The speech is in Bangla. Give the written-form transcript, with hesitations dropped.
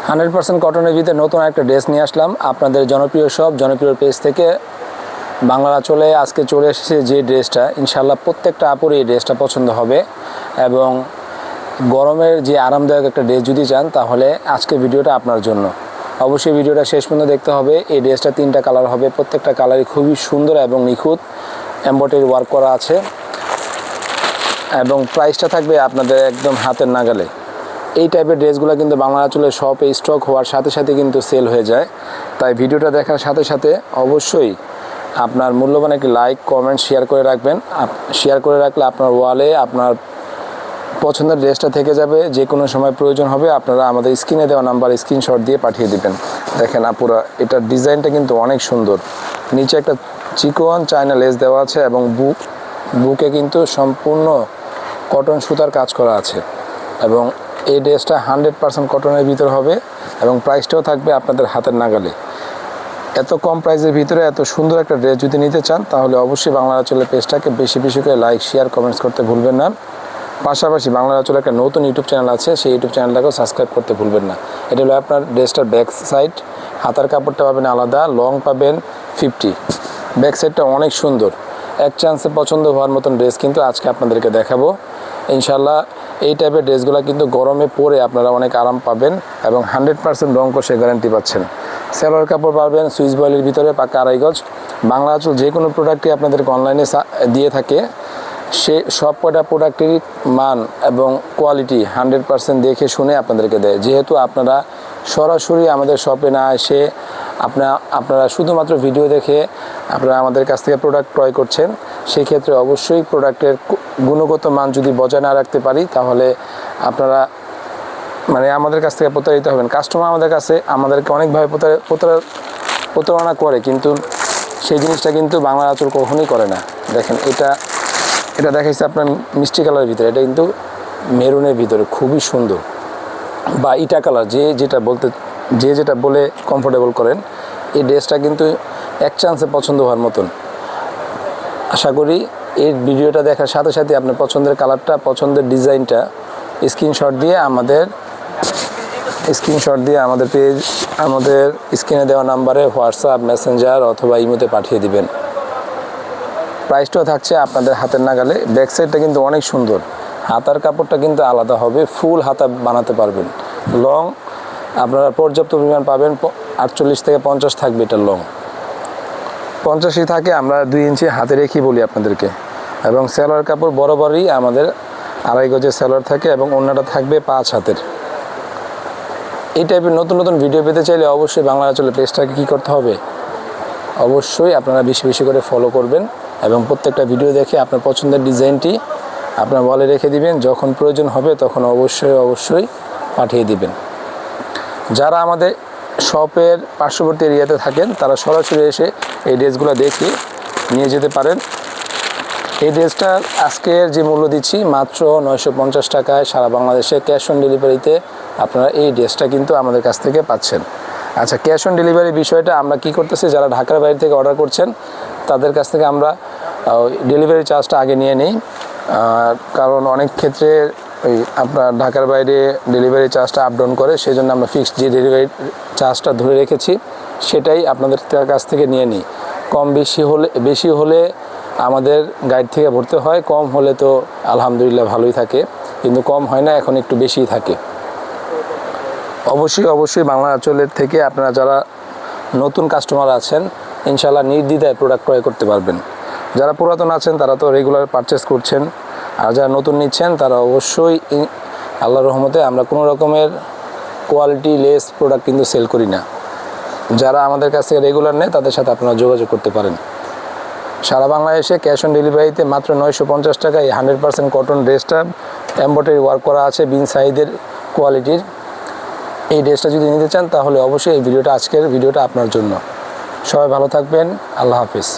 100% কটনের ভিতরে নতুন একটা ড্রেস নিয়ে আসলাম আপনাদের জনপ্রিয় সব জনপ্রিয় পেজ থেকে। বাংলা আঁচলে আজকে চলে এসেছে যে ড্রেসটা, ইনশাআল্লাহ প্রত্যেকটা আপুর এই ড্রেসটা পছন্দ হবে। এবং গরমের যে আরামদায়ক একটা ড্রেস যদি চান তাহলে আজকে ভিডিওটা আপনার জন্য। অবশ্যই ভিডিওটা শেষ পর্যন্ত দেখতে হবে। এই ড্রেসটা 3টা কালার হবে, প্রত্যেকটা কালারই খুবই সুন্দর এবং নিখুঁত এমব্রয়ডারি ওয়ার্ক করা আছে এবং প্রাইসটা থাকবে আপনাদের একদম হাতের নাগালে। এই টাইপের ড্রেসগুলো কিন্তু বাংলা আঁচলে শপে স্টক হওয়ার সাথে সাথে কিন্তু সেল হয়ে যায়। তাই ভিডিওটা দেখার সাথে সাথে অবশ্যই আপনার মূল্যবান একটি লাইক কমেন্ট শেয়ার করে রাখবেন। শেয়ার করে রাখলে আপনার ওয়ালে আপনার পছন্দের ড্রেসটা থেকে যাবে। যে কোনো সময় প্রয়োজন হবে আপনারা আমাদের স্ক্রিনে দেওয়া নাম্বার স্ক্রিনশট দিয়ে পাঠিয়ে দিবেন। দেখেন আপুরা, এটার ডিজাইনটা কিন্তু অনেক সুন্দর। নিচে একটা চিকন চায়না লেস দেওয়া আছে এবং বুকে কিন্তু সম্পূর্ণ কটন সুতার কাজ করা আছে এবং এই ড্রেসটা 100% কটনের ভিতর হবে এবং প্রাইসটাও থাকবে আপনাদের হাতের নাগালে। এত কম প্রাইসের ভিতরে এত সুন্দর একটা ড্রেস যদি নিতে চান তাহলে অবশ্যই বাংলা আঁচলের পেজটাকে বেশি বেশি করে লাইক শেয়ার কমেন্টস করতে ভুলবেন না। পাশাপাশি বাংলা আঁচলে একটা নতুন ইউটিউব চ্যানেল আছে, সেই ইউটিউব চ্যানেলটাকেও সাবস্ক্রাইব করতে ভুলবেন না। এটা হলো আপনার ড্রেসটার ব্যাক সাইড। হাতার কাপড়টা পাবেন আলাদা, লং পাবেন 50। ব্যাক সাইডটা অনেক সুন্দর। এক চান্সে পছন্দ হওয়ার মতন ড্রেস কিন্তু আজকে আপনাদেরকে দেখাবো। ইনশাল্লাহ এই টাইপের ড্রেসগুলো কিন্তু গরমে পরে আপনারা অনেক আরাম পাবেন এবং 100% রং কষে গ্যারান্টি পাচ্ছেন। সেলোয়ার কাপড় পাবেন সুইচ বয়েলের ভিতরে পাকা 2.5 গজ। বাংলা আঁচল যে কোনো প্রোডাক্টই আপনাদেরকে অনলাইনে দিয়ে থাকে, সে সব কটা প্রোডাক্টেরই মান এবং কোয়ালিটি 100% দেখে শুনে আপনাদেরকে দেয়। যেহেতু আপনারা সরাসরি আমাদের শপে না এসে আপনারা শুধুমাত্র ভিডিও দেখে আপনারা আমাদের কাছ থেকে প্রোডাক্ট ক্রয় করছেন, সেই ক্ষেত্রে অবশ্যই প্রোডাক্টের গুণগত মান যদি বজায় না রাখতে পারি তাহলে আপনারা আমাদের কাছ থেকে প্রতারিত হবেন। কাস্টমার আমাদেরকে অনেকভাবে প্রতারণা করে, কিন্তু সেই জিনিসটা কিন্তু বাংলা আঁচল কখনোই করে না। দেখেন এটা দেখাইছে আপনার মিষ্টি কালারের ভিতরে, এটা কিন্তু মেরুনের ভিতরে খুবই সুন্দর, বা ইটা কালার, যে যেটা বলে কমফোর্টেবল করেন। এই ড্রেসটা কিন্তু এক চান্সে পছন্দ হওয়ার মতন। আশা করি এই ভিডিওটা দেখার সাথে সাথে আপনার পছন্দের কালারটা, পছন্দের ডিজাইনটা স্ক্রিনশট দিয়ে আমাদের পেজ, আমাদের স্ক্রিনে দেওয়া নাম্বারে হোয়াটসঅ্যাপ, মেসেঞ্জার অথবা ইমোতে পাঠিয়ে দিবেন। প্রাইসটাও থাকছে আপনাদের হাতের নাগালে। ব্যাক সাইডটা কিন্তু অনেক সুন্দর। হাতার কাপড়টা কিন্তু আলাদা হবে, ফুল হাতা বানাতে পারবেন। লং আপনারা পর্যাপ্ত পরিমাণ পাবেন, 48 থেকে 50 থাকবে। এটা লং 50ই থাকে, আমরা 2 ইঞ্চি হাতে রেখে বলি আপনাদেরকে। এবং সেলোয়ার কাপড় বরাবরই আমাদের 2.5 গজের সেলোয়ার থাকে এবং ওড়নাটা থাকবে 5 হাতের। এই টাইপের নতুন নতুন ভিডিও পেতে চাইলে অবশ্যই বাংলা আঁচলের পেজটাকে কী করতে হবে, অবশ্যই আপনারা বেশি বেশি করে ফলো করবেন এবং প্রত্যেকটা ভিডিও দেখে আপনার পছন্দের ডিজাইনটি আপনার ওয়ালে রেখে দিবেন। যখন প্রয়োজন হবে তখন অবশ্যই পাঠিয়ে দিবেন। যারা আমাদের শপের পার্শ্ববর্তী এরিয়াতে থাকেন তারা সরাসরি এসে এই ড্রেসগুলো দেখে নিয়ে যেতে পারেন। এই ড্রেসটা আজকের যে মূল্য দিচ্ছি মাত্র 950 টাকায় সারা বাংলাদেশে ক্যাশ অন ডেলিভারিতে আপনারা এই ড্রেসটা কিন্তু আমাদের কাছ থেকে পাচ্ছেন। আচ্ছা, ক্যাশ অন ডেলিভারি বিষয়টা আমরা কি করতেছি, যারা ঢাকার বাইরে থেকে অর্ডার করছেন তাদের কাছ থেকে আমরা ডেলিভারি চার্জটা আগে নিয়ে নিই। কারণ অনেক ক্ষেত্রে আপনার ঢাকার বাইরে ডেলিভারি চার্জটা আপ ডাউন করে, সেই জন্য আমরা ফিক্সড যে ডেলিভারি চার্জটা ধরে রেখেছি সেটাই আপনাদের কাছ থেকে নিয়ে নিই। বেশি হলে আমাদের গাইড থেকে ভরতে হয়, কম হলে তো আলহামদুলিল্লাহ ভালোই থাকে, কিন্তু কম হয় না, এখন একটু বেশিই থাকে। অবশ্যই বাংলা আঁচলের থেকে আপনারা যারা নতুন কাস্টমার আছেন ইনশাআল্লাহ নির্দ্বিধায় প্রোডাক্ট ক্রয় করতে পারবেন। যারা পুরাতন আছেন তারা তো রেগুলার পারচেস করছেন, আর যারা নতুন নিচ্ছেন তারা অবশ্যই আল্লাহর রহমতে আমরা কোনো রকমের কোয়ালিটি লেস প্রোডাক্ট কিন্তু সেল করি না। যারা আমাদের কাছ থেকে রেগুলার নেয় তাদের সাথে আপনারা যোগাযোগ করতে পারেন। সারা বাংলাদেশে ক্যাশ অন ডেলিভারিতে মাত্র 950 টাকা এই 100% কটন ড্রেসটা এমব্রয়ডারি ওয়ার্ক করা আছে বিন সাইজের কোয়ালিটির। এই ড্রেসটা যদি নিতে চান তাহলে অবশ্যই আজকের ভিডিওটা আপনার জন্য। সবাই ভালো থাকবেন, আল্লাহ হাফিজ।